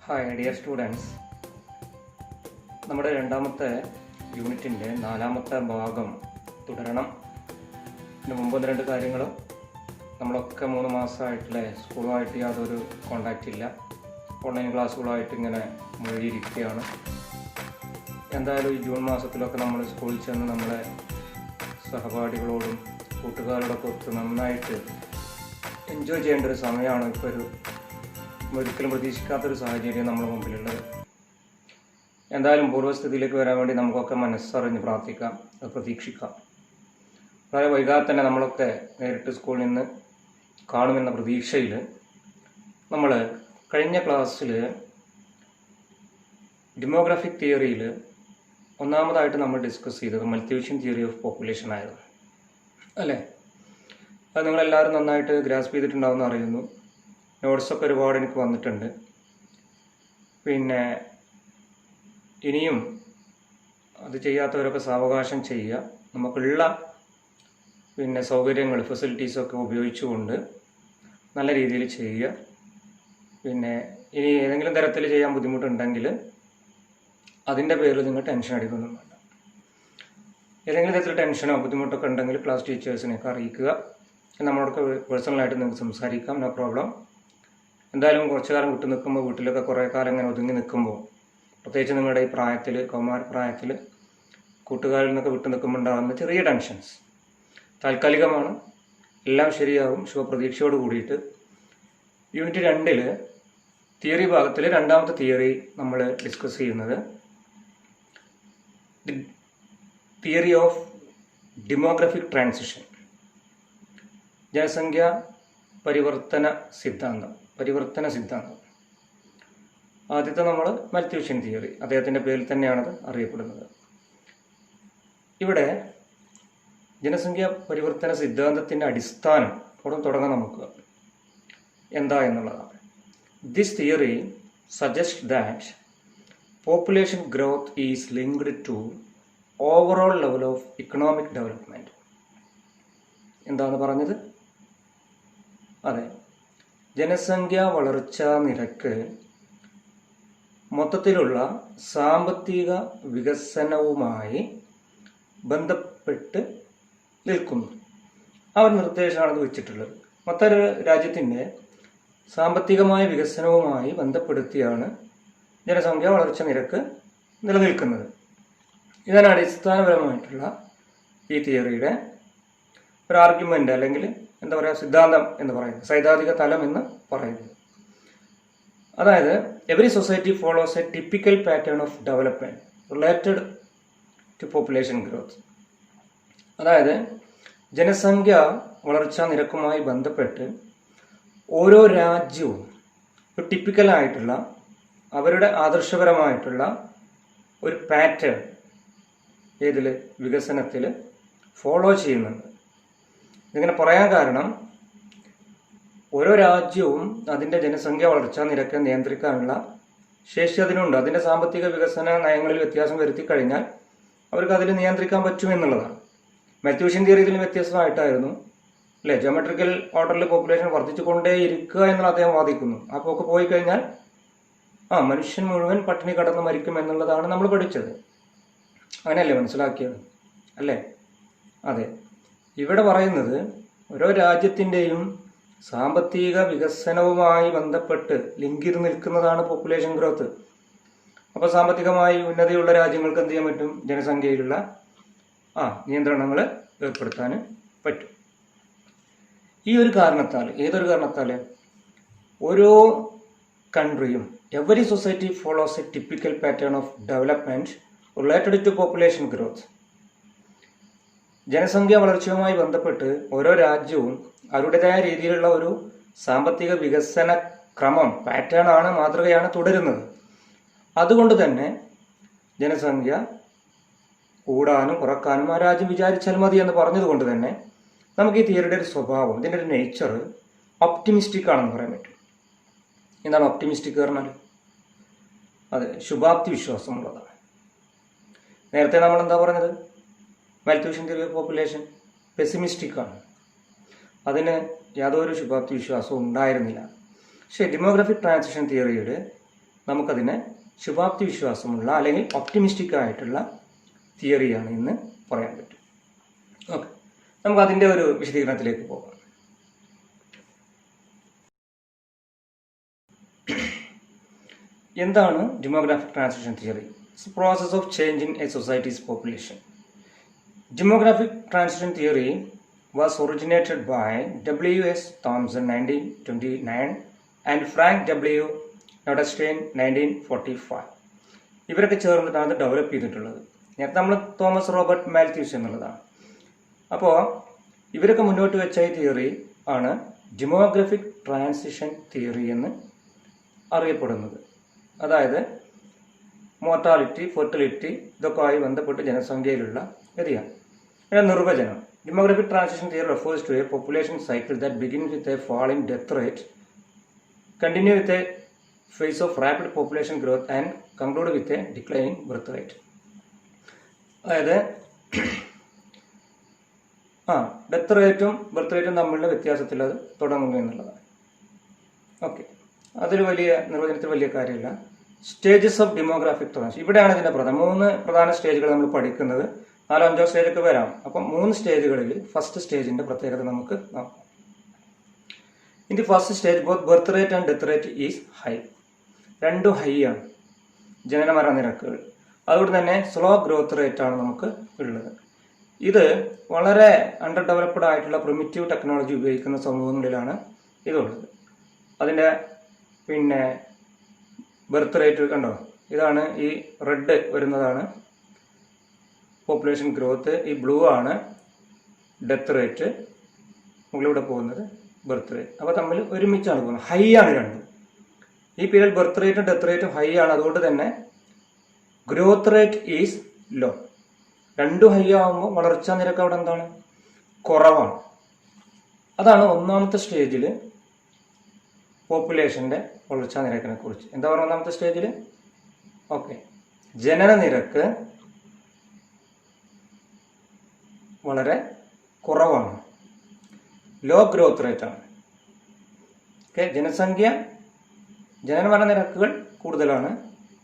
Hi dear students, നമ്മുടെ രണ്ടാമത്തെ യൂണിറ്റിൻ്റെ 4ാമത്തെ ഭാഗം തുടരണം. ഇതിന് മുമ്പ് ഒന്ന് രണ്ട് കാര്യങ്ങൾ, നമ്മളൊക്കെ 3 മാസമായിട്ടില്ലേ സ്കൂളുമായിട്ട് യാതൊരു കോണ്ടാക്റ്റ് ഇല്ല, ഓൺലൈൻ ക്ലാസ്സുകളായിട്ട് ഇങ്ങനെ മുഴുകിയിരിക്കുകയാണ്. എന്തായാലും ഈ ജൂൺ മാസത്തിലൊക്കെ നമ്മൾ സ്കൂളിൽ ചെന്ന് നമ്മളെ സഹപാഠികളോടും കൂട്ടുകാരോടൊക്കെ ഒത്ത് നന്നായിട്ട് എൻജോയ് ചെയ്യേണ്ട ഒരു സമയമാണ്. ഇപ്പോൾ ഒരിക്കലും പ്രതീക്ഷിക്കാത്തൊരു സാഹചര്യം നമ്മുടെ മുമ്പിലുള്ളത്. എന്തായാലും പൂർവ്വസ്ഥിതിയിലേക്ക് വരാൻ വേണ്ടി നമുക്കൊക്കെ മനസ്സറിഞ്ഞ് പ്രാർത്ഥിക്കാം, അത് പ്രതീക്ഷിക്കാം. വളരെ വൈകാതെ തന്നെ നമ്മളൊക്കെ നേരിട്ട് സ്കൂളിൽ നിന്ന് കാണുമെന്ന പ്രതീക്ഷയിൽ നമ്മൾ കഴിഞ്ഞ ക്ലാസ്സിൽ ഡെമോഗ്രാഫിക് തിയറിയിൽ ഒന്നാമതായിട്ട് നമ്മൾ ഡിസ്കസ് ചെയ്തത് മൾട്ടിവിഷൻ തിയറി ഓഫ് പോപ്പുലേഷൻ ആയിരുന്നു അല്ലേ? അത് നിങ്ങളെല്ലാവരും നന്നായിട്ട് ഗ്രാസ്പ് ചെയ്തിട്ടുണ്ടാവുമെന്ന് അറിയുന്നു. നോട്ട്സൊക്കെ ഒരുപാട് എനിക്ക് വന്നിട്ടുണ്ട്. പിന്നെ ഇനിയും അത് ചെയ്യാത്തവരൊക്കെ സാവകാശം ചെയ്യുക. നമുക്കുള്ള സൗകര്യങ്ങൾ ഫെസിലിറ്റീസൊക്കെ ഉപയോഗിച്ചുകൊണ്ട് നല്ല രീതിയിൽ ചെയ്യുക. പിന്നെ ഇനി ഏതെങ്കിലും തരത്തിൽ ചെയ്യാൻ ബുദ്ധിമുട്ടുണ്ടെങ്കിൽ അതിൻ്റെ പേരിൽ നിങ്ങൾ ടെൻഷൻ അടിക്കൊന്നും വേണ്ട. ഏതെങ്കിലും തരത്തിൽ ടെൻഷനോ ബുദ്ധിമുട്ടൊക്കെ ഉണ്ടെങ്കിൽ ക്ലാസ് ടീച്ചേഴ്സിനെയൊക്കെ അറിയിക്കുക. നമ്മളോടൊക്കെ പേഴ്സണലായിട്ട് നിങ്ങൾക്ക് സംസാരിക്കാം, നോ പ്രോബ്ലം. എന്തായാലും കുറച്ചു കാലം വിട്ടു നിൽക്കുമ്പോൾ, വീട്ടിലൊക്കെ കുറേ കാലം ഇങ്ങനെ ഒതുങ്ങി നിൽക്കുമ്പോൾ, പ്രത്യേകിച്ച് നിങ്ങളുടെ ഈ പ്രായത്തിൽ, കൗമാരപ്രായത്തിൽ കൂട്ടുകാരിൽ നിന്നൊക്കെ വിട്ടു നിൽക്കുമ്പോൾ ഉണ്ടാകുന്ന ചെറിയ ടെൻഷൻസ് താൽക്കാലികമാണ്. എല്ലാം ശരിയാകും ശുഭപ്രതീക്ഷയോട് കൂടിയിട്ട്. യൂണിറ്റ് 2 തിയറി ഭാഗത്തിൽ 2ാമത്തെ തിയറി നമ്മൾ ഡിസ്കസ് ചെയ്യുന്നത് തിയറി ഓഫ് ഡെമോഗ്രാഫിക് ട്രാൻസിഷൻ, ജനസംഖ്യ പരിവർത്തന സിദ്ധാന്തം. ആദ്യത്തെ നമ്മൾ മൾട്ടിവിഷൻ തിയറി, അദ്ദേഹത്തിൻ്റെ പേരിൽ തന്നെയാണത് അറിയപ്പെടുന്നത്. ഇവിടെ ജനസംഖ്യ പരിവർത്തന സിദ്ധാന്തത്തിൻ്റെ അടിസ്ഥാനം ഉടൻ തുടങ്ങാൻ നമുക്ക് എന്താ എന്നുള്ളതാണ്. This theory suggest that population growth is linked to overall level of economic development. എന്താണ് പറഞ്ഞത്? അതെ, ജനസംഖ്യാ വളർച്ചാ നിരക്ക് മൊത്തത്തിലുള്ള സാമ്പത്തിക വികസനവുമായി ബന്ധപ്പെട്ട് നിൽക്കുന്നു. ആ ഒരു നിർദ്ദേശമാണത് വെച്ചിട്ടുള്ളത്. മറ്റൊരു രാജ്യത്തിൻ്റെ സാമ്പത്തികമായ വികസനവുമായി ബന്ധപ്പെടുത്തിയാണ് ജനസംഖ്യാ വളർച്ച നിരക്ക് നിലനിൽക്കുന്നത്. ഇതാണ് അടിസ്ഥാനപരമായിട്ടുള്ള ഈ തിയറിയുടെ ഒരു ആർഗ്യുമെൻ്റ്, അല്ലെങ്കിൽ എന്താ പറയുക, സിദ്ധാന്തം എന്ന് പറയുന്നത്, സൈദ്ധാന്തിക തലം എന്ന് പറയുന്നത്. അതായത് every society follows a typical pattern of development related to population growth. അതായത് ജനസംഖ്യ വളർച്ചാ നിരക്കുമായി ബന്ധപ്പെട്ട് ഓരോ രാജ്യവും ഒരു ടിപ്പിക്കലായിട്ടുള്ള, അവരുടെ ആദർശപരമായിട്ടുള്ള ഒരു പാറ്റേൺ ഏതിൽ, വികസനത്തിൽ ഫോളോ ചെയ്യുന്നുണ്ട്. ഇതിങ്ങനെ പറയാൻ കാരണം, ഓരോ രാജ്യവും അതിൻ്റെ ജനസംഖ്യ വളർച്ചാ നിരക്ക് നിയന്ത്രിക്കാനുള്ള ശേഷി അതിനുണ്ട്. അതിൻ്റെ സാമ്പത്തിക വികസന നയങ്ങളിൽ വ്യത്യാസം വരുത്തി കഴിഞ്ഞാൽ അവർക്ക് അതിൽ നിയന്ത്രിക്കാൻ പറ്റുമെന്നുള്ളതാണ്. മൾട്ടിവിഷൻ തിയറി ഇതിൽ വ്യത്യസ്തമായിട്ടായിരുന്നു അല്ലേ? ജോമെട്രിക്കൽ ഓർഡറിൽ പോപ്പുലേഷൻ വർദ്ധിച്ചുകൊണ്ടേ ഇരിക്കുക എന്നുള്ള അദ്ദേഹം വാദിക്കുന്നു. ആ പോക്ക് പോയി കഴിഞ്ഞാൽ മനുഷ്യൻ മുഴുവൻ പട്ടിണി കടന്ന് മരിക്കും എന്നുള്ളതാണ് നമ്മൾ പഠിച്ചത്. അങ്ങനെയല്ലേ മനസ്സിലാക്കിയത് അല്ലേ? അതെ, ഇവിടെ പറയുന്നത് ഓരോ രാജ്യത്തിൻ്റെയും സാമ്പത്തിക വികസനവുമായി ബന്ധപ്പെട്ട് ലിങ്ക് ചെയ്ത് നിൽക്കുന്നതാണ് പോപ്പുലേഷൻ ഗ്രോത്ത്. അപ്പോൾ സാമ്പത്തികമായി ഉന്നതിയുള്ള രാജ്യങ്ങൾക്ക് എന്ത് ചെയ്യാൻ പറ്റും? ജനസംഖ്യയിലുള്ള നിയന്ത്രണങ്ങൾ ഏർപ്പെടുത്താൻ പറ്റും. ഈ ഒരു കാരണത്താൽ, ഏതൊരു കാരണത്താൽ, ഓരോ കൺട്രിയും every society follows a typical pattern of development related to population growth. ജനസംഖ്യ വളർച്ചയുമായി ബന്ധപ്പെട്ട് ഓരോ രാജ്യവും അവരുടേതായ രീതിയിലുള്ള ഒരു സാമ്പത്തിക വികസന ക്രമം, പാറ്റേൺ ആണ്, മാതൃകയാണ് തുടരുന്നത്. അതുകൊണ്ട് തന്നെ ജനസംഖ്യ കൂടാനും കുറക്കാനും ആ രാജ്യം വിചാരിച്ചാൽ മതി എന്ന് പറഞ്ഞതുകൊണ്ട് തന്നെ നമുക്ക് ഈ തിയറിയുടെ ഒരു സ്വഭാവം, ഇതിൻ്റെ ഒരു നേച്ചർ ഒപ്റ്റിമിസ്റ്റിക് ആണെന്ന് പറയാൻ പറ്റും. എന്താണ് ഒപ്റ്റിമിസ്റ്റിക് പറഞ്ഞാൽ? അതെ, ശുഭാപ്തി വിശ്വാസമുള്ളതാണ്. നേരത്തെ നമ്മൾ എന്താ പറഞ്ഞത്? മൾട്ടിവിഷൻ തിയറി ഓഫ് പോപ്പുലേഷൻ പെസിമിസ്റ്റിക് ആണ്, അതിന് യാതൊരു ശുഭാപ്തി വിശ്വാസവും ഉണ്ടായിരുന്നില്ല. പക്ഷേ ഡെമോഗ്രാഫിക് ട്രാൻസിഷൻ തിയറിയുടെ നമുക്കതിനെ ശുഭാപ്തി വിശ്വാസമുള്ള അല്ലെങ്കിൽ ഒപ്റ്റിമിസ്റ്റിക് ആയിട്ടുള്ള തിയറിയാണ് എന്ന് പറയാൻ പറ്റും. ഓക്കെ, നമുക്ക് അതിൻ്റെ ഒരു വിശദീകരണത്തിലേക്ക് പോകാം. എന്താണ് demographic transition theory? It's process of change in A societies population. Demographic transition theory was originated by W.S. Thomson 1929 and Frank W. Nordestein 1945. ഇവരൊക്കെ ചേർന്നിട്ടാണ് ഡെവലപ്പ് ചെയ്തിട്ടുള്ളത്. നേരത്തെ നമ്മൾ തോമസ് റോബർട്ട് മാൽത്യൂസ് എന്നുള്ളതാണ്. അപ്പോൾ ഇവരൊക്കെ മുന്നോട്ട് വെച്ച ഈ തിയറി ആണ് ഡെമോഗ്രാഫിക് ട്രാൻസിഷൻ തിയറി എന്ന് അറിയപ്പെടുന്നത്. അതായത് മോർട്ടാലിറ്റി, ഫെർട്ടിലിറ്റി ഇതൊക്കെ ആയി ബന്ധപ്പെട്ട് ജനസംഖ്യയിലുള്ള വ്യതിയാനം. നിർവചനം: Demographic transition theory refers to a population cycle that begins with a falling death rate, continue with a phase of rapid population growth and conclude with a declining birth rate. അതായത് death റേറ്റും birth റേറ്റും തമ്മിലുള്ള വ്യത്യാസത്തിൽ അത് തുടങ്ങുന്നു എന്നുള്ളതാണ്. Okay, അതിൽ വലിയ നിർവചനത്തിൽ വലിയ കാര്യമില്ല. സ്റ്റേജസ് ഓഫ് ഡെമോഗ്രാഫിക് ട്രാൻസിഷൻ, ഇവിടെയാണ് ഇതിൻ്റെ 3 പ്രധാന സ്റ്റേജുകൾ നമ്മൾ പഠിക്കുന്നത്. 4-5 സ്റ്റേജൊക്കെ വരാം. അപ്പം 3 സ്റ്റേജുകളിൽ ഫസ്റ്റ് സ്റ്റേജിന്റെ പ്രത്യേകത നമുക്ക് നോക്കാം. In the first stage both birth rate and death rate is high. രണ്ടും ഹൈ ആണ് ജനനമരണ നിരക്കുകൾ. അതുകൊണ്ട് തന്നെ സ്ലോ ഗ്രോത്ത് റേറ്റ് ആണ് നമുക്ക് ഉള്ളത്. ഇത് വളരെ അണ്ടർ ഡെവലപ്ഡ് ആയിട്ടുള്ള പ്രിമിറ്റീവ് ടെക്നോളജി ഉപയോഗിക്കുന്ന സമൂഹങ്ങളിലാണ് ഇതുള്ളത്. അതിൻ്റെ ബർത്ത് റേറ്റ് കണ്ടോ, ഇതാണ് ഈ റെഡ് വരുന്നതാണ് പോപ്പുലേഷൻ ഗ്രോത്ത്, ഈ ബ്ലൂ ആണ് ഡെത്ത് റേറ്റ്, മുകളിലൂടെ പോകുന്നത് ബർത്ത് റേറ്റ്. അപ്പോൾ തമ്മിൽ ഒരുമിച്ചാണ് പോകുന്നത്, ഹൈ ആണ് രണ്ടും. ഈ പീരിയഡ് ബർത്ത് റേറ്റും ഡെത്ത് റേറ്റും ഹൈ ആണ്. അതുകൊണ്ട് തന്നെ ഗ്രോത്ത് റേറ്റ് ഈസ് ലോ. രണ്ടും ഹൈ ആകുമ്പോൾ വളർച്ചാ നിരക്ക് അവിടെ എന്താണ്, കുറവാണ്. അതാണ് ഒന്നാമത്തെ സ്റ്റേജിൽ പോപ്പുലേഷൻ്റെ വളർച്ചാ നിരക്കിനെ കുറിച്ച് എന്താ പറയുക. ഒന്നാമത്തെ സ്റ്റേജിൽ ഓക്കെ, ജനന നിരക്ക് വളരെ കുറവാണ്, ലോ ഗ്രോത്ത് റേറ്റ് ആണ്. ഓക്കെ, ജനനമരണ നിരക്കുകൾ കൂടുതലാണ്,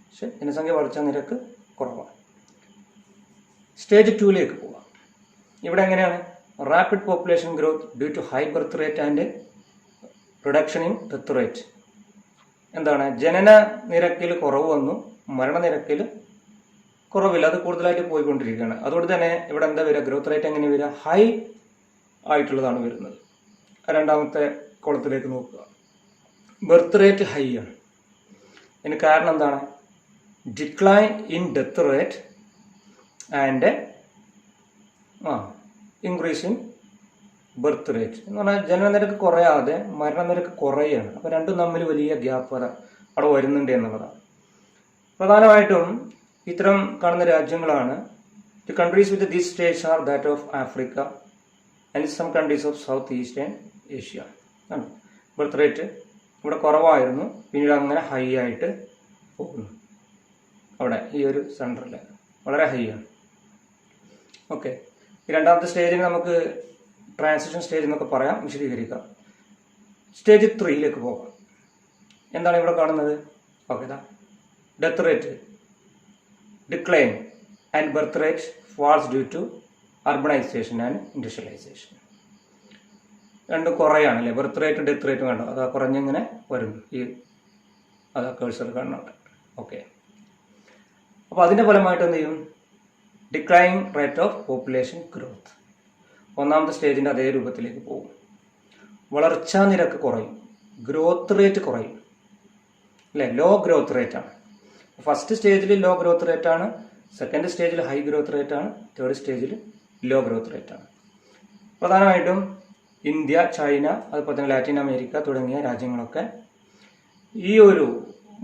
പക്ഷെ ജനസംഖ്യ വളർച്ചാ നിരക്ക് കുറവാണ്. സ്റ്റേജ് 2ലേക്ക് പോവാം. ഇവിടെ എങ്ങനെയാണ്? Rapid population growth due to high birth rate and reduction in death rate. എന്താണ്? ജനന നിരക്കിൽ കുറവ് വന്നു, മരണനിരക്കിൽ കുറവില്ല, അത് കൂടുതലായിട്ട് പോയിക്കൊണ്ടിരിക്കുകയാണ്. അതുകൊണ്ട് തന്നെ ഇവിടെ എന്താ വരിക? ഗ്രോത്ത് റേറ്റ് എങ്ങനെ വരിക? ഹൈ ആയിട്ടുള്ളതാണ് വരുന്നത്. രണ്ടാമത്തെ കോളത്തിലേക്ക് നോക്കുക. ബർത്ത് റേറ്റ് ഹൈ ആണ്. ഇതിന് കാരണം എന്താണ്? Decline in death rate and increase in birth rate എന്ന് പറഞ്ഞാൽ ജനനനിരക്ക് കുറയാതെ മരണനിരക്ക് കുറയാണ്. അപ്പോൾ രണ്ടും തമ്മിൽ വലിയ ഗ്യാപ്പ് അവിടെ വരുന്നുണ്ട് എന്നുള്ളതാണ്. പ്രധാനമായിട്ടും ഇത്തരം കാണുന്ന രാജ്യങ്ങളാണ് the countries with this stage are that of Africa and some countries of south eastern Asia. Birth rate ഇവിടെ കുറവായിരുന്നു, പിന്നീട് അങ്ങനെ ഹൈ ആയിട്ട് പോകുന്നു. അവിടെ ഈ ഒരു സെൻറ്ററിൽ വളരെ ഹൈ ആണ്. ഓക്കെ, ഈ രണ്ടാമത്തെ സ്റ്റേജിന് നമുക്ക് ട്രാൻസിഷൻ സ്റ്റേജ് എന്നൊക്കെ പറയാം, വിശദീകരിക്കാം. സ്റ്റേജ് 3ലേക്ക് പോകാം. എന്താണ് ഇവിടെ കാണുന്നത്? Okay, death rate decline and birth rate falls due to urbanisation and industrialisation. രണ്ടും കുറയാണ് അല്ലേ? ബർത്ത് റേറ്റും ഡെത്ത് റേറ്റും കണ്ടോ, അത് കുറഞ്ഞിങ്ങനെ വരുന്നു. ഈ അതാ കേഴ്സർ കാണുന്നുണ്ട്. ഓക്കെ, അപ്പോൾ അതിൻ്റെ ഫലമായിട്ട് എന്ത് ചെയ്യും? Declining rate of population growth. ഒന്നാമത്തെ സ്റ്റേജിൻ്റെ അതേ രൂപത്തിലേക്ക് പോകും. വളർച്ചാ നിരക്ക് കുറയും, ഗ്രോത്ത് റേറ്റ് കുറയും അല്ലേ? ലോ ഗ്രോത്ത് റേറ്റ് ആണ്. ഫസ്റ്റ് സ്റ്റേജിൽ ലോ ഗ്രോത്ത് റേറ്റ് ആണ്, സെക്കൻഡ് സ്റ്റേജിൽ ഹൈ ഗ്രോത്ത് റേറ്റ് ആണ്, തേർഡ് സ്റ്റേജിൽ ലോ ഗ്രോത്ത് റേറ്റ് ആണ്. പ്രധാനമായിട്ടും ഇന്ത്യ, ചൈന, അതുപോലെ തന്നെ ലാറ്റിൻ അമേരിക്ക തുടങ്ങിയ രാജ്യങ്ങളൊക്കെ ഈ ഒരു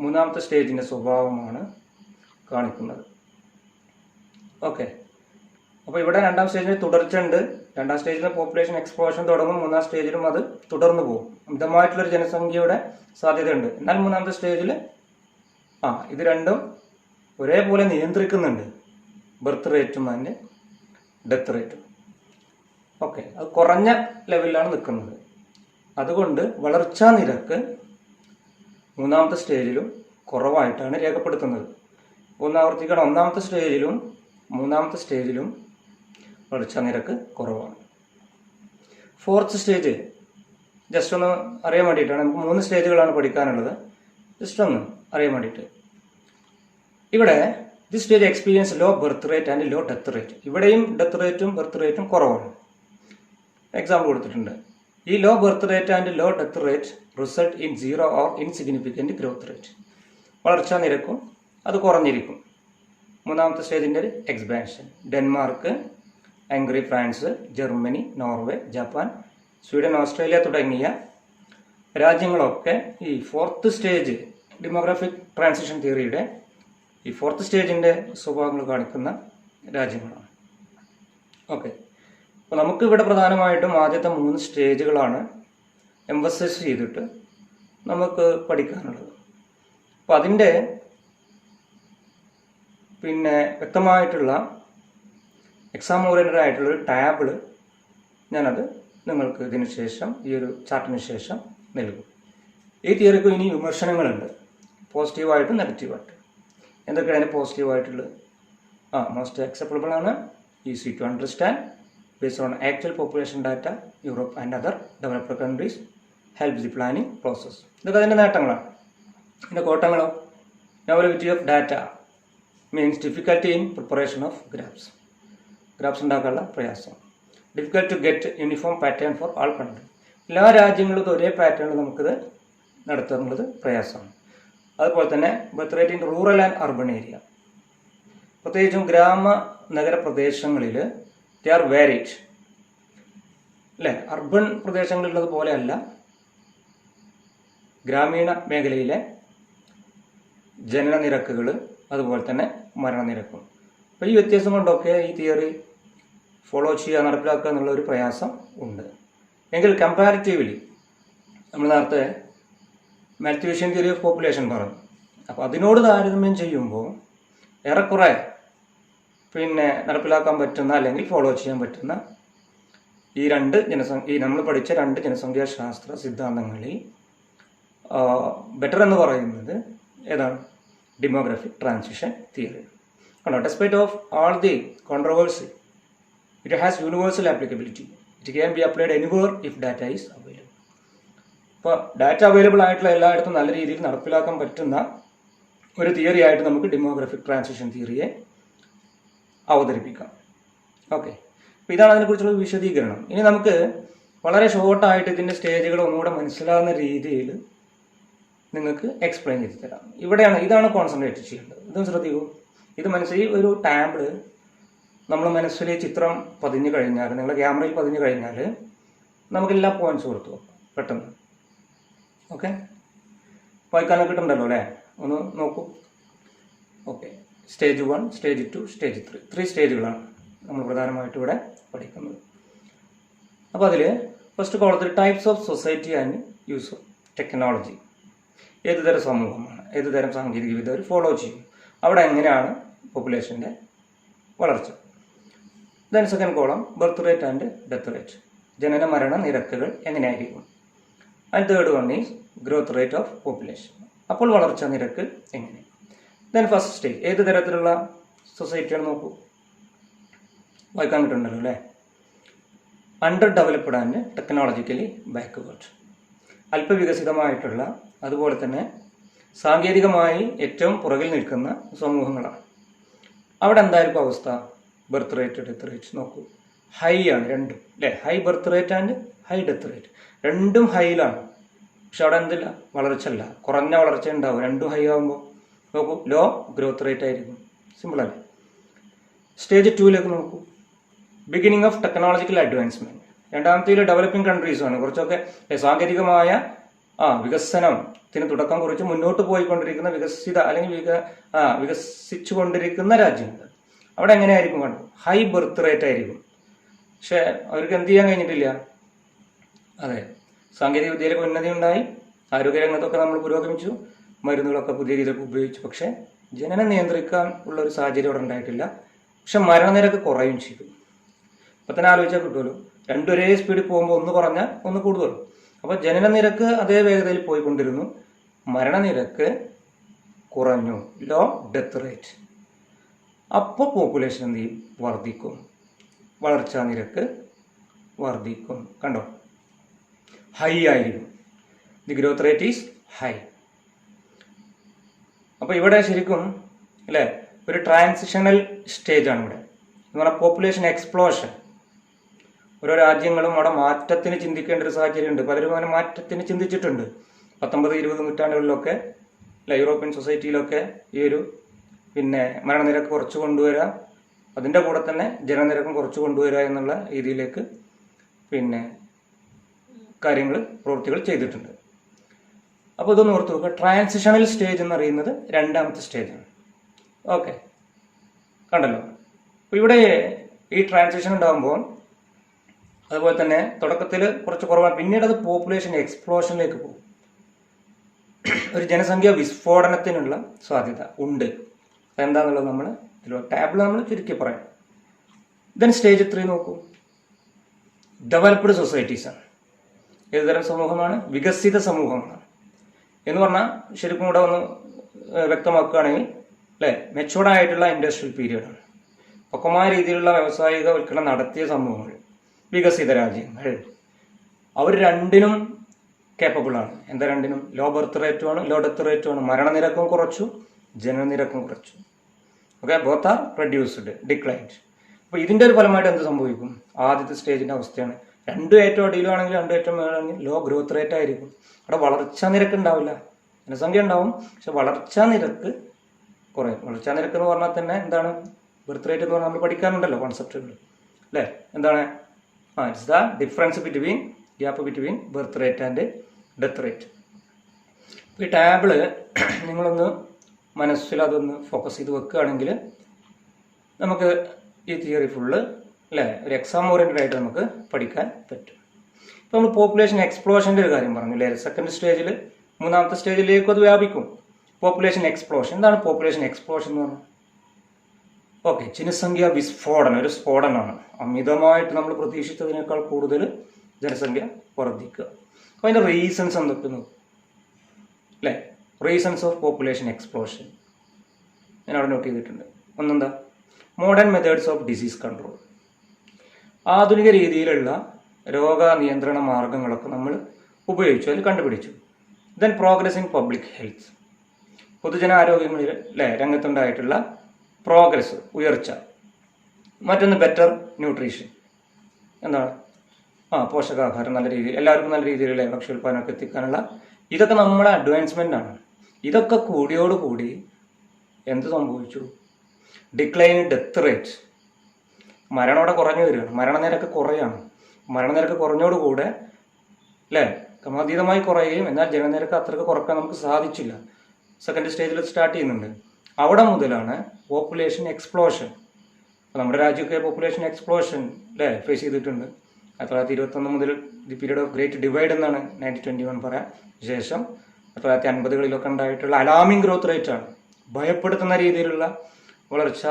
മൂന്നാമത്തെ സ്റ്റേജിൻ്റെ സ്വഭാവമാണ് കാണിക്കുന്നത്. ഓക്കെ, അപ്പോൾ ഇവിടെ രണ്ടാം സ്റ്റേജിൽ തുടർച്ചയുണ്ട്. രണ്ടാം സ്റ്റേജിൽ പോപ്പുലേഷൻ എക്സ്പ്ലോഷൻ തുടങ്ങും, മൂന്നാം സ്റ്റേജിലും അത് തുടർന്നു പോകും. മിതമായിട്ടുള്ളൊരു ജനസംഖ്യയുടെ സാധ്യതയുണ്ട്. എന്നാൽ മൂന്നാമത്തെ സ്റ്റേജിൽ ഇത് രണ്ടും ഒരേപോലെ നിയന്ത്രിക്കുന്നുണ്ട്, ബർത്ത് റേറ്റും ആൻഡ് ഡെത്ത് റേറ്റും. ഓക്കെ, അത് കുറഞ്ഞ ലെവലിലാണ് നിൽക്കുന്നത്. അതുകൊണ്ട് വളർച്ചാ നിരക്ക് മൂന്നാമത്തെ സ്റ്റേജിലും കുറവായിട്ടാണ് രേഖപ്പെടുത്തുന്നത്. ഒന്ന് ആവർത്തിക്കണം, ഒന്നാമത്തെ സ്റ്റേജിലും മൂന്നാമത്തെ സ്റ്റേജിലും വളർച്ചാ നിരക്ക് കുറവാണ്. ഫോർത്ത് സ്റ്റേജ് ജസ്റ്റ് ഒന്ന് അറിയാൻ വേണ്ടിയിട്ടാണ്. നമുക്ക് 3 സ്റ്റേജുകളാണ് പഠിക്കാനുള്ളത്. ജസ്റ്റ് ഒന്ന് അറിയാൻ വേണ്ടിയിട്ട്, ഇവിടെ this stage experience low birth rate and low death rate. ഇവിടെയും ഡെത്ത് റേറ്റും ബർത്ത് റേറ്റും കുറവാണ്. എക്സാമ്പിൾ കൊടുത്തിട്ടുണ്ട്. ഈ low birth rate and low death rate result in 0 or insignificant growth rate. വളർച്ചാ നിരക്കും അത് കുറഞ്ഞിരിക്കും. മൂന്നാമത്തെ സ്റ്റേജിൻ്റെ ഒരു expansion. Denmark, Hungary, France, Germany, Norway, Japan, Sweden, Australia തുടങ്ങിയ രാജ്യങ്ങളൊക്കെ ഈ ഫോർത്ത് സ്റ്റേജ് ഡെമോഗ്രാഫിക് ട്രാൻസിഷൻ തിയറിയുടെ ഈ ഫോർത്ത് സ്റ്റേജിൻ്റെ സ്വഭാവങ്ങൾ കാണിക്കുന്ന രാജ്യങ്ങളാണ്. ഓക്കെ, അപ്പോൾ നമുക്കിവിടെ പ്രധാനമായിട്ടും ആദ്യത്തെ 3 സ്റ്റേജുകളാണ് എംഫസൈസ് ചെയ്തിട്ട് നമുക്ക് പഠിക്കാനുള്ളത്. അപ്പോൾ അതിൻ്റെ വ്യക്തമായിട്ടുള്ള എക്സാം ഓറിയൻറ്റഡ് ആയിട്ടുള്ളൊരു ടാബിള് ഞാനത് നിങ്ങൾക്ക് ഇതിന് ശേഷം, ഈ ഒരു ചാർട്ടിന് ശേഷം നൽകും. ഈ തിയറിക്ക് ഇനി വിമർശനങ്ങളുണ്ട്, പോസിറ്റീവായിട്ടും നെഗറ്റീവായിട്ടും. എന്തൊക്കെയാണ് പോസിറ്റീവായിട്ടുള്ളത്? മോസ്റ്റ് അക്സെപ്റ്റബിൾ ആണ്, easy to understand, based on actual population data, Europe and other developed countries, helps the planning process. ഇതൊക്കെ അതിൻ്റെ നേട്ടങ്ങളാണ്. ഇതിൻ്റെ കോട്ടങ്ങളോ? Availability of data means difficulty in preparation of graphs. Graphs ഉണ്ടാക്കാനുള്ള പ്രയാസം. Difficult to get uniform pattern for all country. എല്ലാ രാജ്യങ്ങളിലും ഒരേ പാറ്റേണിൽ നമുക്കിത് നടത്തുക എന്നുള്ളത് പ്രയാസമാണ്. അതുപോലെ തന്നെ birth rate in rural and urban area, പ്രത്യേകിച്ചും ഗ്രാമ നഗര പ്രദേശങ്ങളിൽ they are varied അല്ലേ. അർബൺ പ്രദേശങ്ങളിലുള്ളത് പോലെയല്ല ഗ്രാമീണ മേഖലയിലെ ജനന നിരക്കുകൾ, അതുപോലെ തന്നെ മരണനിരക്കും. അപ്പോൾ ഈ വ്യത്യാസം കൊണ്ടൊക്കെ ഈ തിയറി ഫോളോ ചെയ്യുക, നടപ്പിലാക്കുക എന്നുള്ള ഒരു പ്രയാസം ഉണ്ട്. എങ്കിൽ കമ്പാരിറ്റീവ്ലി നമ്മൾ നേരത്തെ മാൽത്യൂഷ്യൻ തിയറി ഓഫ് പോപ്പുലേഷൻ പറഞ്ഞു. അപ്പോൾ അതിനോട് താരതമ്യം ചെയ്യുമ്പോൾ ഏറെക്കുറെ നടപ്പിലാക്കാൻ പറ്റുന്ന അല്ലെങ്കിൽ ഫോളോ ചെയ്യാൻ പറ്റുന്ന ഈ നമ്മൾ പഠിച്ച 2 ജനസംഖ്യാശാസ്ത്ര സിദ്ധാന്തങ്ങളിൽ ബെറ്റർ എന്ന് പറയുന്നത് ഏതാണ്? Demographic transition theory. കണ്ടോ, despite of all the controversy, it has universal applicability. It can be applied anywhere if data is available. അപ്പോൾ ഡാറ്റ അവൈലബിൾ ആയിട്ടുള്ള എല്ലായിടത്തും നല്ല രീതിയിൽ നടപ്പിലാക്കാൻ പറ്റുന്ന ഒരു തിയറി ആയിട്ട് നമുക്ക് ഡെമോഗ്രാഫിക് ട്രാൻസിഷൻ തിയറിയെ അവതരിപ്പിക്കാം. ഓക്കെ, അപ്പോൾ ഇതാണ് അതിനെക്കുറിച്ചുള്ള വിശദീകരണം. ഇനി നമുക്ക് വളരെ ഷോർട്ടായിട്ട് ഇതിൻ്റെ സ്റ്റേജുകൾ ഒന്നുകൂടെ മനസ്സിലാവുന്ന രീതിയിൽ നിങ്ങൾക്ക് എക്സ്പ്ലെയിൻ ചെയ്ത് തരാം. ഇതാണ് കോൺസെൻട്രേറ്റ് ചെയ്യേണ്ടത്. ഇതും ശ്രദ്ധിക്കൂ. ഇത് ഈ ഒരു ടാബിള് നമ്മൾ മനസ്സിൽ ചിത്രം പതിഞ്ഞു കഴിഞ്ഞാൽ, നിങ്ങളുടെ ക്യാമറയിൽ പതിഞ്ഞു കഴിഞ്ഞാൽ നമുക്കെല്ലാ പോയിന്റ്സ് കൊടുത്തു പെട്ടെന്ന്. ഓക്കെ, വായിക്കാനൊക്കെ കിട്ടുന്നുണ്ടല്ലോ അല്ലേ? ഒന്ന് നോക്കൂ. ഓക്കെ, സ്റ്റേജ് 1, സ്റ്റേജ് 2, സ്റ്റേജ് 3, 3 സ്റ്റേജുകളാണ് നമ്മൾ പ്രധാനമായിട്ടും ഇവിടെ പഠിക്കുന്നത്. അപ്പോൾ അതിൽ ഫസ്റ്റ് കോളത്തിൽ types of society and use of technology. ഏതുതരം സമൂഹമാണ്, ഏതുതരം സാങ്കേതിക വിദ്യ അവർ ഫോളോ ചെയ്യും, അവിടെ എങ്ങനെയാണ് പോപ്പുലേഷൻ്റെ വളർച്ച. Then second column birth rate and death rate, ജനന മരണ നിരക്കുകൾ എങ്ങനെയായിരിക്കും. And third one is growth rate of population, അപ്പോൾ വളർച്ചാ നിരക്ക് എങ്ങനെ. ദെൻ ഫസ്റ്റ് സ്റ്റേജ്, ഏത് തരത്തിലുള്ള സൊസൈറ്റിയാണ് നോക്കൂ, വായിക്കാൻ കിട്ടുന്നുണ്ടല്ലോ അല്ലേ. Under developed and technologically backward, അല്പവികസിതമായിട്ടുള്ള അതുപോലെ തന്നെ സാങ്കേതികമായി ഏറ്റവും പുറകിൽ നിൽക്കുന്ന സമൂഹങ്ങളാണ്. അവിടെ എന്തായിരിക്കും അവസ്ഥ? ബർത്ത് റേറ്റ്, ഡെത്ത് റേറ്റ് നോക്കൂ, ഹൈ ആണ് രണ്ടും അല്ലേ. High birth rate and high death rate, രണ്ടും ഹൈയിലാണ്. പക്ഷെ അവിടെ എന്തില്ല, വളർച്ചല്ല, കുറഞ്ഞ വളർച്ച ഉണ്ടാവും. രണ്ടും ഹൈ ആകുമ്പോൾ നോക്കൂ, ലോ ഗ്രോത്ത് റേറ്റ് ആയിരിക്കും. സിമ്പിൾ അല്ലേ. സ്റ്റേജ് 2ലേക്ക് നോക്കൂ, ബിഗിനിങ് ഓഫ് ടെക്നോളജിക്കൽ അഡ്വാൻസ്മെന്റ്. രണ്ടാമത്തേൽ ഡെവലപ്പിംഗ് കൺട്രീസാണ്, കുറച്ചൊക്കെ സാങ്കേതികമായ വികസനത്തിന് തുടക്കം കുറിച്ച് മുന്നോട്ട് പോയിക്കൊണ്ടിരിക്കുന്ന വികസിത അല്ലെങ്കിൽ വികസിച്ചുകൊണ്ടിരിക്കുന്ന രാജ്യങ്ങൾ. അവിടെ എങ്ങനെയായിരിക്കും കണ്ടു, ഹൈ ബർത്ത് റേറ്റ് ആയിരിക്കും. പക്ഷെ അവർക്ക് എന്ത് ചെയ്യാൻ കഴിഞ്ഞിട്ടില്ല. അതെ, സാങ്കേതിക വിദ്യയിലേക്ക് ഉന്നതി ഉണ്ടായി, ആരോഗ്യരംഗത്തൊക്കെ നമ്മൾ പുരോഗമിച്ചു, മരുന്നുകളൊക്കെ പുതിയ രീതിയിലൊക്കെ ഉപയോഗിച്ചു. പക്ഷെ ജനനം നിയന്ത്രിക്കാൻ ഉള്ള ഒരു സാഹചര്യം അവിടെ ഉണ്ടായിട്ടില്ല. പക്ഷെ മരണനിരക്ക് കുറയും ചെയ്തു. ഇപ്പം തന്നെ ആലോചിച്ചാൽ കിട്ടുമല്ലോ, രണ്ടും ഒരേ സ്പീഡിൽ പോകുമ്പോൾ ഒന്ന് കുറഞ്ഞാൽ ഒന്ന് കൂടുതലും. അപ്പോൾ ജനന നിരക്ക് അതേ വേഗതയിൽ പോയിക്കൊണ്ടിരുന്നു, മരണനിരക്ക് കുറഞ്ഞു, ലോ ഡെത്ത് റേറ്റ്. അപ്പോൾ പോപ്പുലേഷൻ എന്ത് ചെയ്യും? വർദ്ധിക്കും, വളർച്ചാ നിരക്ക് വർദ്ധിക്കും. കണ്ടോ, ഹൈ ആയിരിക്കും. The growth rate is high. അപ്പോൾ ഇവിടെ ശരിക്കും അല്ലേ ഒരു ട്രാൻസിഷണൽ സ്റ്റേജ് ആണ് ഇവിടെ എന്ന് പറഞ്ഞാൽ പോപ്പുലേഷൻ എക്സ്പ്ലോഷൻ. ഓരോ രാജ്യങ്ങളും അവിടെ മാറ്റത്തിന് ചിന്തിക്കേണ്ട ഒരു സാഹചര്യമുണ്ട്. പലരും അങ്ങനെ മാറ്റത്തിന് ചിന്തിച്ചിട്ടുണ്ട്. 19-20 നൂറ്റാണ്ടുകളിലൊക്കെ അല്ല യൂറോപ്യൻ സൊസൈറ്റിയിലൊക്കെ ഈ ഒരു മരണനിരക്ക് കുറച്ച് കൊണ്ടുവരിക, അതിൻ്റെ കൂടെ തന്നെ ജനനിരക്കും കുറച്ച് കൊണ്ടുവരിക എന്നുള്ള രീതിയിലേക്ക് കാര്യങ്ങൾ പ്രവൃത്തികൾ ചെയ്തിട്ടുണ്ട്. അപ്പോൾ ഇതൊന്ന് ഓർത്ത് നോക്കുക. ട്രാൻസിഷണൽ സ്റ്റേജ് എന്ന് പറയുന്നത് രണ്ടാമത്തെ സ്റ്റേജാണ്. ഓക്കെ, കണ്ടല്ലോ. അപ്പോൾ ഇവിടെ ഈ ട്രാൻസിഷൻ ഉണ്ടാകുമ്പോൾ അതുപോലെ തന്നെ തുടക്കത്തിൽ കുറച്ച് കുറവാണ്, പിന്നീട് അത് പോപ്പുലേഷൻ എക്സ്പ്ലോഷനിലേക്ക് പോകും. ഒരു ജനസംഖ്യ വിസ്ഫോടനത്തിനുള്ള സാധ്യത ഉണ്ട്. അതെന്താന്നുള്ളത് നമ്മൾ ടാബിൾ നമ്മൾ ചുരുക്കി പറയാം. ദെൻ സ്റ്റേജ് 3 നോക്കൂ, ഡെവലപ്ഡ് സൊസൈറ്റീസ് ആണ്. ഏതുതരം സമൂഹമാണ്? വികസിത സമൂഹമാണ് എന്ന് പറഞ്ഞാൽ ശരിക്കും കൂടെ ഒന്ന് വ്യക്തമാക്കുകയാണെങ്കിൽ അല്ലേ മെച്ചൂർഡ് ആയിട്ടുള്ള ഇൻഡസ്ട്രിയൽ പീരീഡാണ്. പക്വമായ രീതിയിലുള്ള വ്യാവസായികവൽക്കരണം നടത്തിയ സമൂഹങ്ങൾ, വികസിത രാജ്യങ്ങൾ, അവർ രണ്ടിനും കേപ്പബിൾ ആണ്. എന്താ രണ്ടിനും? ലോ ബർത്ത് റേറ്റുമാണ്, ലോ ഡെത്ത് റേറ്റുമാണ്. മരണനിരക്കും കുറച്ചു, ജനനിരക്കും കുറച്ചു. Okay, both are reduced, declined. അപ്പോൾ ഇതിൻ്റെ ഒരു ഫലമായിട്ട് എന്ത് സംഭവിക്കും? ആദ്യത്തെ സ്റ്റേജിൻ്റെ അവസ്ഥയാണ്. രണ്ടും ഏറ്റവും അടിയിലാണെങ്കിൽ രണ്ടും ഏറ്റവും മേലാണെങ്കിൽ ലോ ഗ്രോത്ത് റേറ്റ് ആയിരിക്കും. അവിടെ വളർച്ചാ നിരക്ക് ഉണ്ടാവില്ല, ജനസംഖ്യ ഉണ്ടാവും, പക്ഷെ വളർച്ചാ നിരക്ക് കുറയും. വളർച്ചാ നിരക്ക് എന്ന് പറഞ്ഞാൽ തന്നെ എന്താണ്? ബർത്ത് റേറ്റ് എന്ന് പറഞ്ഞാൽ നമ്മൾ പഠിക്കാനുണ്ടല്ലോ കോൺസെപ്റ്റുകൾ അല്ലേ? എന്താണ്? It's the difference between gap between birth rate and death rate. ഈ ടാബിള് നിങ്ങളൊന്ന് മനസ്സിൽ അതൊന്ന് ഫോക്കസ് ചെയ്ത് വെക്കുകയാണെങ്കിൽ നമുക്ക് ഈ തിയറി ഫുള്ള് അല്ലേ ഒരു എക്സാം ഓറിയൻറ്റഡ് ആയിട്ട് നമുക്ക് പഠിക്കാൻ പറ്റും. ഇപ്പോൾ നമ്മൾ പോപ്പുലേഷൻ എക്സ്പ്ലോഷൻ്റെ ഒരു കാര്യം പറഞ്ഞു അല്ലേ? സെക്കൻഡ് സ്റ്റേജിൽ, മൂന്നാമത്തെ സ്റ്റേജിലേക്ക് അത് വ്യാപിക്കും. Population explosion. എന്താണ് പോപ്പുലേഷൻ എക്സ്പ്ലോഷൻ എന്ന് പറഞ്ഞാൽ? ഓക്കെ, ജനസംഖ്യ വിസ്ഫോടനം, ഒരു സ്ഫോടനമാണ്. അമിതമായിട്ട് നമ്മൾ പ്രതീക്ഷിച്ചതിനേക്കാൾ കൂടുതൽ ജനസംഖ്യ വർദ്ധിക്കുക. അപ്പോൾ അതിൻ്റെ റീസൺസ് എന്തൊക്കെ നോക്കും അല്ലേ? റീസൺസ് ഓഫ് പോപ്പുലേഷൻ എക്സ്പ്ലോഷൻ ഞാൻ അവിടെ നോട്ട് ചെയ്തിട്ടുണ്ട്. ഒന്നെന്താ? Modern methods of disease control. ആധുനിക രീതിയിലുള്ള രോഗനിയന്ത്രണ മാർഗങ്ങളൊക്കെ നമ്മൾ ഉപയോഗിച്ചു, അതിൽ കണ്ടുപിടിച്ചു. Then progress in public health. പൊതുജനാരോഗ്യങ്ങളിൽ അല്ലേ രംഗത്തുണ്ടായിട്ടുള്ള പ്രോഗ്രസ്, ഉയർച്ച. മറ്റൊന്ന് ബെറ്റർ ന്യൂട്രീഷൻ. എന്താണ്? പോഷകാഹാരം നല്ല രീതിയിൽ എല്ലാവർക്കും നല്ല രീതിയിലുള്ള ഭക്ഷ്യോൽപാദനമൊക്കെ എത്തിക്കാനുള്ള ഇതൊക്കെ നമ്മളെ അഡ്വാൻസ്മെൻ്റ് ആണ്. ഇതൊക്കെ കൂടിയോടുകൂടി എന്ത് സംഭവിച്ചു? Decline death rate. മരണം അവിടെ കുറഞ്ഞു വരികയാണ്, മരണനിരക്ക് കുറയാണ്. മരണനിരക്ക് കുറഞ്ഞോടുകൂടെ അല്ലേ ക്രമാതീതമായി കുറയുകയും എന്നാൽ ജനനിരക്ക് അത്രയ്ക്ക് കുറക്കാൻ നമുക്ക് സാധിച്ചില്ല. സെക്കൻഡ് സ്റ്റേജിൽ സ്റ്റാർട്ട് ചെയ്യുന്നുണ്ട്. അവിടെ മുതലാണ് പോപ്പുലേഷൻ എക്സ്പ്ലോഷൻ. നമ്മുടെ രാജ്യമൊക്കെ പോപ്പുലേഷൻ എക്സ്പ്ലോഷൻ അല്ലേ ഫേസ് ചെയ്തിട്ടുണ്ട്. 1921 മുതൽ the period of great divide എന്നാണ് 1921 പറയാം. ശേഷം 1950കളിലൊക്കെ ഉണ്ടായിട്ടുള്ള അലാമിംഗ് ഗ്രോത്ത് റേറ്റ് ആണ്. ഭയപ്പെടുത്തുന്ന രീതിയിലുള്ള വളർച്ച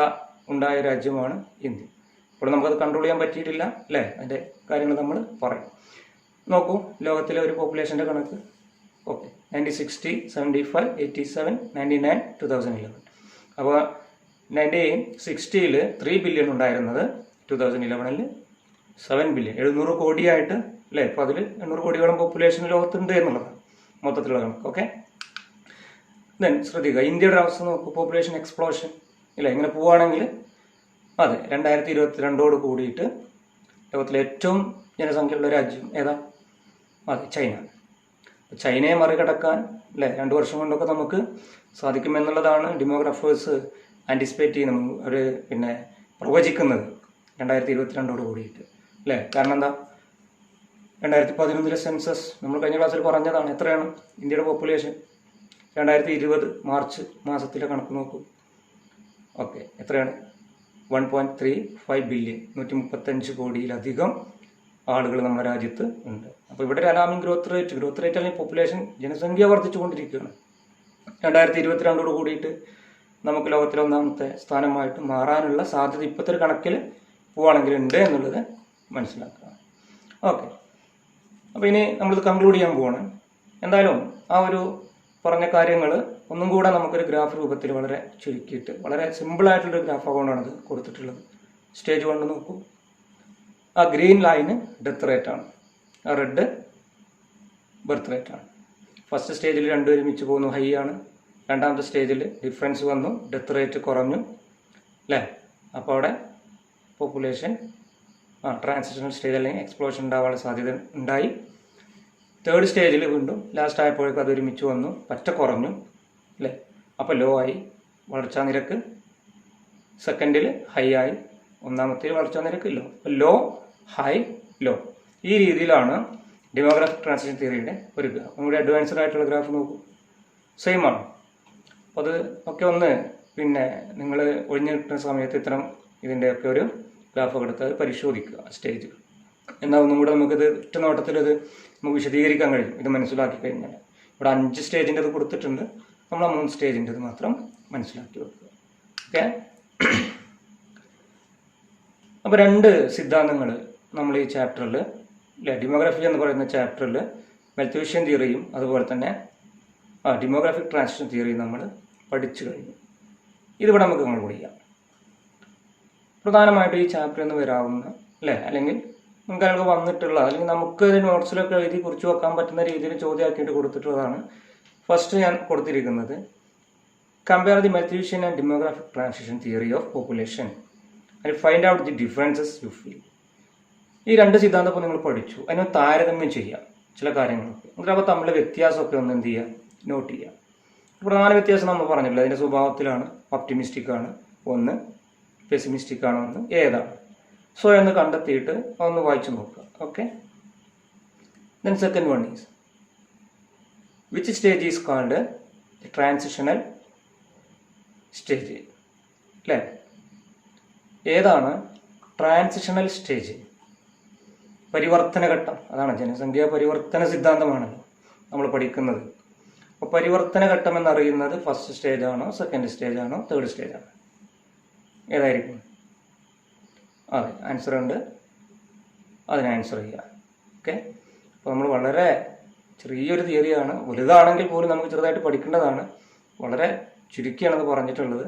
ഉണ്ടായ രാജ്യമാണ് ഇന്ത്യ. ഇപ്പോൾ നമുക്കത് കൺട്രോൾ ചെയ്യാൻ പറ്റിയിട്ടില്ല അല്ലേ? അതിൻ്റെ കാര്യങ്ങൾ നമ്മൾ പറയും. നോക്കൂ, ലോകത്തിലെ ഒരു പോപ്പുലേഷൻ്റെ കണക്ക്. ഓക്കെ, 1960, 75, 87, 99, 2011. അപ്പോൾ 1960 3 ബില്യൺ ഉണ്ടായിരുന്നത് 2011 7 ബില്യൺ, 700 കോടിയായിട്ട് അല്ലേ? ഇപ്പോൾ അതിൽ 800 കോടിയോളം പോപ്പുലേഷൻ ലോകത്തുണ്ട് എന്നുള്ളതാണ് മൊത്തത്തിലുള്ള കണക്ക്. ഓക്കെ, ദെൻ ശ്രദ്ധിക്കുക, ഇന്ത്യയുടെ അവസ്ഥ നോക്കൂ. പോപ്പുലേഷൻ എക്സ്പ്ലോഷൻ ഇല്ല ഇങ്ങനെ പോവുകയാണെങ്കിൽ അതെ 2022 കൂടിയിട്ട് ലോകത്തിലെ ഏറ്റവും ജനസംഖ്യയുള്ള രാജ്യം ഏതാ? അതെ, ചൈന. ചൈനയെ മറികടക്കാൻ അല്ലേ 2 വർഷം കൊണ്ടൊക്കെ നമുക്ക് സാധിക്കുമെന്നുള്ളതാണ് ഡെമോഗ്രാഫേഴ്സ് ആൻറ്റിസിപ്പേറ്റ് ചെയ്യുന്നത്, അവർ പ്രവചിക്കുന്നത് 2022 കൂടിയിട്ട് അല്ലേ? കാരണം എന്താ? 2011 സെൻസസ് നമ്മൾ കഴിഞ്ഞ ക്ലാസ്സിൽ പറഞ്ഞതാണ്. എത്രയാണ് ഇന്ത്യയുടെ പോപ്പുലേഷൻ? 2020 മാർച്ച് മാസത്തിലെ കണക്ക് നോക്കൂ. ഓക്കെ, എത്രയാണ്? 1.35 ബില്യൺ, 135 കോടിയിലധികം ആളുകൾ നമ്മുടെ രാജ്യത്ത് ഉണ്ട്. അപ്പോൾ ഇവിടെ ഒരു അലാമിംഗ് ഗ്രോത്ത് റേറ്റ് അല്ലെങ്കിൽ പോപ്പുലേഷൻ ജനസംഖ്യ വർദ്ധിച്ചുകൊണ്ടിരിക്കുകയാണ്. 2022 കൂടിയിട്ട് നമുക്ക് ലോകത്തിലെ ഒന്നാമത്തെ സ്ഥാനമായിട്ട് മാറാനുള്ള സാധ്യത ഇപ്പോഴത്തെ ഒരു കണക്കിൽ പോവുകയാണെങ്കിൽ ഉണ്ട് എന്നുള്ളത് മനസ്സിലാക്കുക. ഓക്കെ, അപ്പോൾ ഇനി നമ്മളിത് കൺക്ലൂഡ് ചെയ്യാൻ പോവാണ്. എന്തായാലും ആ ഒരു പറഞ്ഞ കാര്യങ്ങൾ ഒന്നും കൂടെ നമുക്കൊരു ഗ്രാഫ് രൂപത്തിൽ വളരെ ചുരുക്കിയിട്ട് വളരെ സിമ്പിളായിട്ടുള്ളൊരു ഗ്രാഫ് അക്കൗണ്ടാണ് ഇത് കൊടുത്തിട്ടുള്ളത്. സ്റ്റേജ് 1 നോക്കൂ. ആ ഗ്രീൻ ലൈന് ഡെത്ത് റേറ്റ് ആണ്, ആ റെഡ് ബർത്ത് റേറ്റ് ആണ്. ഫസ്റ്റ് സ്റ്റേജിൽ രണ്ടുപേരും മിച്ച് പോകുന്നു, ഹൈ ആണ്. രണ്ടാമത്തെ സ്റ്റേജിൽ ഡിഫറൻസ് വന്നു, ഡെത്ത് റേറ്റ് കുറഞ്ഞു അല്ലേ. അപ്പോൾ അവിടെ പോപ്പുലേഷൻ ട്രാൻസിഷണൽ സ്റ്റേജ് അല്ലെങ്കിൽ എക്സ്പ്ലോഷൻ ഉണ്ടാവാനുള്ള സാധ്യത ഉണ്ടായി. തേർഡ് സ്റ്റേജിൽ വീണ്ടും ലാസ്റ്റ് ആയപ്പോഴേക്കും അത് ഒരുമിച്ച് വന്നു, പറ്റ കുറഞ്ഞു അല്ലേ. അപ്പോൾ ലോ ആയി വളർച്ചാ നിരക്ക്, സെക്കൻഡിൽ ഹൈ ആയി, ഒന്നാമത്തേൽ വളർച്ചാ നിരക്ക് ലോ. ലോ ഹൈ ലോ, ഈ രീതിയിലാണ് ഡെമോഗ്രാഫിക് ട്രാൻസിഷൻ തിയറിയുടെ ഒരു ഗ്രാഫ്. നമ്മുടെ അഡ്വാൻസ്ഡ് ആയിട്ടുള്ള ഗ്രാഫ് നോക്കൂ, സെയിം ആണ്. അപ്പോൾ അത് ഒക്കെ ഒന്ന് പിന്നെ നിങ്ങൾ ഒഴിഞ്ഞു കിട്ടുന്ന സമയത്ത് ഇത്തരം ഇതിൻ്റെയൊക്കെ ഒരു ഗ്രാഫൊക്കെ എടുത്ത് പരിശോധിക്കുക സ്റ്റേജ്. എന്നാൽ ഒന്നും കൂടെ നമുക്കിത് ഒറ്റ നോട്ടത്തിൽ ഇത് നമുക്ക് വിശദീകരിക്കാൻ കഴിയും ഇത് മനസ്സിലാക്കി കഴിഞ്ഞാൽ. ഇവിടെ 5 സ്റ്റേജിൻ്റെ അത് കൊടുത്തിട്ടുണ്ട്, നമ്മൾ ആ 3 സ്റ്റേജിൻ്റെ മാത്രം മനസ്സിലാക്കി വെക്കുക. ഓക്കെ. അപ്പോൾ 2 സിദ്ധാന്തങ്ങൾ നമ്മൾ ഈ ചാപ്റ്ററിൽ ഡെമോഗ്രാഫി എന്ന് പറയുന്ന ചാപ്റ്ററിൽ മൽത്യൂഷ്യൻ തിയറിയും അതുപോലെ തന്നെ ഡെമോഗ്രാഫിക് ട്രാൻസിഷൻ തിയറിയും നമ്മൾ പഠിച്ചു കഴിഞ്ഞു. ഇതിവിടെ നമുക്ക് കൺക്ലൂഡ് ചെയ്യാം. പ്രധാനമായിട്ടും ഈ ചാപ്റ്ററിൽ നിന്ന് വരാവുന്ന അല്ലേ, അല്ലെങ്കിൽ നമുക്ക് അതിലൊക്കെ വന്നിട്ടുള്ള അല്ലെങ്കിൽ നമുക്ക് നോട്ട്സിലൊക്കെ എഴുതി കുറിച്ച് വെക്കാൻ പറ്റുന്ന രീതിയിൽ ചോദ്യമാക്കിയിട്ട് കൊടുത്തിട്ടുള്ളതാണ്. ഫസ്റ്റ് ഞാൻ കൊടുത്തിരിക്കുന്നത് compare the Malthusian and demographic transition theory of population and find out the differences you feel. ഈ 2 സിദ്ധാന്തം നിങ്ങൾ പഠിച്ചു, അതിന് താരതമ്യം ചെയ്യാം ചില കാര്യങ്ങളൊക്കെ. എന്നിട്ട് അപ്പോൾ തമ്മിലെ വ്യത്യാസമൊക്കെ ഒന്ന് എന്ത് ചെയ്യുക, നോട്ട് ചെയ്യുക. പ്രധാന വ്യത്യാസം നമ്മൾ പറഞ്ഞില്ല, അതിൻ്റെ സ്വഭാവത്തിലാണ്. ഒപ്റ്റിമിസ്റ്റിക് ആണ് ഒന്ന്, പെസിമിസ്റ്റിക് ആണ് ഒന്ന്, ഏതാണ് സോ എന്ന് കണ്ടെത്തിയിട്ട് ഒന്ന് വായിച്ചു നോക്കുക. Okay. Then second one is which stage is called transitional stage അല്ലേ. ഏതാണ് ട്രാൻസിഷണൽ സ്റ്റേജ്? പരിവർത്തന ഘട്ടം, അതാണ് ജനസംഖ്യാ പരിവർത്തന സിദ്ധാന്തമാണല്ലോ നമ്മൾ പഠിക്കുന്നത്. അപ്പോൾ പരിവർത്തന ഘട്ടം എന്നറിയുന്നത് ഫസ്റ്റ് സ്റ്റേജ് ആണോ, സെക്കൻഡ് സ്റ്റേജ് ആണോ, തേർഡ് സ്റ്റേജ് ആണോ? ഏതായിരിക്കും? അതെ, ആൻസർ ഉണ്ട്, അതിന് ആൻസർ ചെയ്യുക. ഓക്കെ. അപ്പോൾ നമ്മൾ വളരെ ചെറിയൊരു തിയറിയാണ്, വലുതാണെങ്കിൽ പോലും നമുക്ക് ചെറുതായിട്ട് പഠിക്കേണ്ടതാണ്. വളരെ ചുരുക്കിയാണെന്ന് പറഞ്ഞിട്ടുള്ളത്.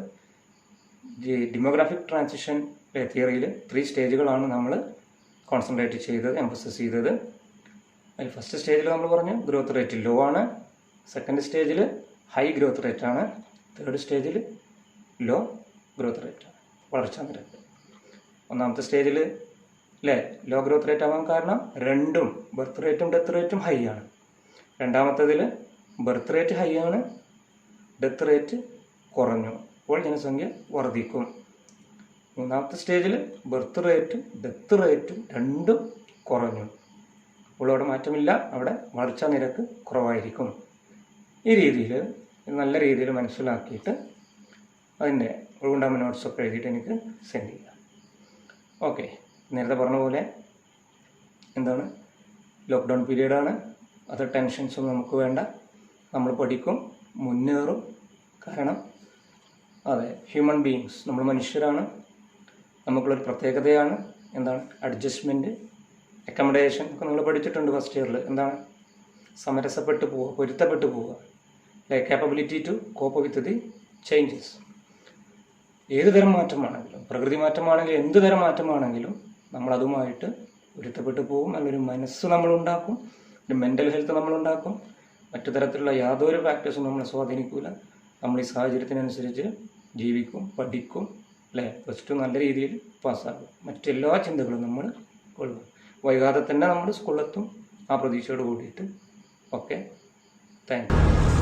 ഡെമോഗ്രാഫിക് ട്രാൻസിഷൻ തിയറിയിൽ 3 സ്റ്റേജുകളാണ് നമ്മൾ കോൺസെൻട്രേറ്റ് ചെയ്തത്, എംഫസിസ് ചെയ്തത്. അതിൽ ഫസ്റ്റ് സ്റ്റേജിൽ നമ്മൾ പറഞ്ഞു ഗ്രോത്ത് റേറ്റ് ലോ ആണ്, സെക്കൻഡ് സ്റ്റേജിൽ ഹൈ ഗ്രോത്ത് റേറ്റ് ആണ്, തേർഡ് സ്റ്റേജിൽ ലോ ഗ്രോത്ത് റേറ്റ് ആണ്, വളർച്ചാ നിരക്ക്. ഒന്നാമത്തെ സ്റ്റേജിൽ അല്ലേ ലോ ഗ്രോത്ത് റേറ്റ് ആവാൻ കാരണം രണ്ടും ബർത്ത് റേറ്റും ഡെത്ത് റേറ്റും ഹൈ ആണ്. രണ്ടാമത്തേതിൽ ബർത്ത് റേറ്റ് ഹൈ ആണ്, ഡെത്ത് റേറ്റ് കുറഞ്ഞു, അപ്പോൾ ജനസംഖ്യ വർദ്ധിക്കും. മൂന്നാമത്തെ സ്റ്റേജിൽ ബർത്ത് റേറ്റും ഡെത്ത് റേറ്റും രണ്ടും കുറഞ്ഞു, അപ്പോൾ അവിടെ മാറ്റമില്ല, അവിടെ വളർച്ചാ നിരക്ക് കുറവായിരിക്കും. ഈ രീതിയിൽ നല്ല രീതിയിൽ മനസ്സിലാക്കിയിട്ട് അതിൻ്റെ ഒഴിവുണ്ടാകുന്ന നോട്ട്സൊക്കെ എഴുതിയിട്ട് എനിക്ക് സെൻഡ് ചെയ്യുക. ഓക്കെ. നേരത്തെ പറഞ്ഞ പോലെ എന്താണ്, ലോക്ക്ഡൗൺ പീരീഡാണ്, അത് ടെൻഷൻസൊന്നും നമുക്ക് വേണ്ട, നമ്മൾ പഠിക്കും, മുന്നേറും. കാരണം അതെ, ഹ്യൂമൻ ബീയിങ്സ്, നമ്മൾ മനുഷ്യരാണ്, നമുക്കുള്ളൊരു പ്രത്യേകതയാണ് എന്താണ്, അഡ്ജസ്റ്റ്മെൻറ്റ്, അക്കമഡേഷൻ ഒക്കെ നിങ്ങൾ പഠിച്ചിട്ടുണ്ട് ഫസ്റ്റ് ഇയറിൽ. എന്താണ്, സമരസപ്പെട്ട് പോവുക, പൊരുത്തപ്പെട്ട് പോവുക, capability to cope with the changes. ഏത് തരം മാറ്റമാണെങ്കിലും, പ്രകൃതി മാറ്റമാണെങ്കിലും എന്ത് തരം മാറ്റമാണെങ്കിലും നമ്മൾ അതുമായിട്ട് പൊരുത്തപ്പെട്ട് പോകും. നല്ലൊരു മനസ്സ് നമ്മളുണ്ടാക്കും, ഒരു മെൻ്റൽ ഹെൽത്ത് നമ്മളുണ്ടാക്കും. മറ്റു തരത്തിലുള്ള യാതൊരു ഫാക്ടേഴ്സും നമ്മളെ സ്വാധീനിക്കില്ല. നമ്മൾ ഈ സാഹചര്യത്തിനനുസരിച്ച് ജീവിക്കും, പഠിക്കും അല്ലേ, +2 നല്ല രീതിയിൽ പാസ്സാകും. മറ്റെല്ലാ ചിന്തകളും നമ്മൾ കൊള്ളും. വൈകാതെ തന്നെ നമ്മൾ സ്കൂളിലെത്തും, ആ പ്രതീക്ഷയോട് കൂടിയിട്ട്. Okay, thank you.